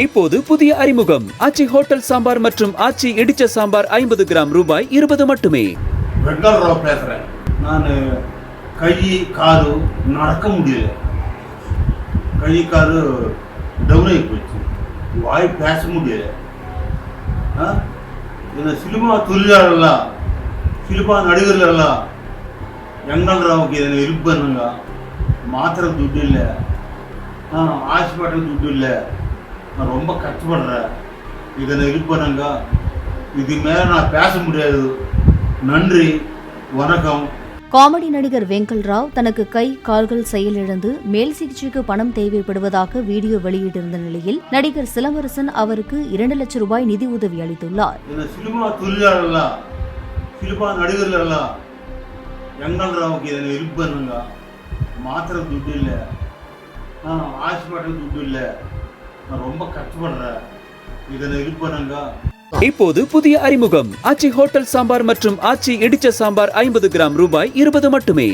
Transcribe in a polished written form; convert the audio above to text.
இப்போது புதிய அறிமுகம் ஆச்சி ஹோட்டல் சாம்பார் மற்றும் ஆச்சி இடிச்ச சாம்பார் 50 கிராம் ரூபாய் 20 மட்டுமே. வெங்கல்ராவ் பேசுறேன். நான் கை காலு நடக்க முடியல, கை காலு டவுன் ஆகி போச்சு, வாய் பேச முடியல. இந்த சினிமா தொழிலாளர்களா, சினிமா நடிகர்களா, வெங்கல்ராவுக்கு இதனை ஹெல்ப் பண்ணுங்க. மாத்திரை துட்டு இல்லை, ஹாஸ்பிட்டல் துட்டு இல்லை, நான் ரொம்ப கஷ்டப்படுறேன், இதனை ஹெல்ப் பண்ணுங்க. இது மேலே நான் பேச முடியாது. நன்றி, வணக்கம். காமெடி நடிகர் வெங்கல்ராவ் தனக்கு கை கால்கள் செயலிழந்து மேல் சிகிச்சைக்கு பணம் தேவைப்படுவதாக வீடியோ வெளியிட்டிருந்த நிலையில் நடிகர் சிலம்பரசன் அவருக்கு 2 லட்சம் ரூபாய் நிதி உதவி அளித்துள்ளார். சினிமா தொழிலாளர்களா, சினிமா நடிகர்களா, வெங்கல்ராவுக்கு இதனை ஹெல்ப் பண்ணுங்க. மாத்திரை துட்டு இல்லை, ஹாஸ்பிட்டல் துட்டு இல்லை, நான் ரொம்ப கஷ்டப்படுறேன், இதனை ஹெல்ப் பண்ணுங்க. இப்போது புதிய அறிமுகம் ஆச்சி ஹோட்டல் சாம்பார் மற்றும் ஆச்சி இடிச்ச சாம்பார் 50 கிராம் ரூபாய் 20 மட்டுமே.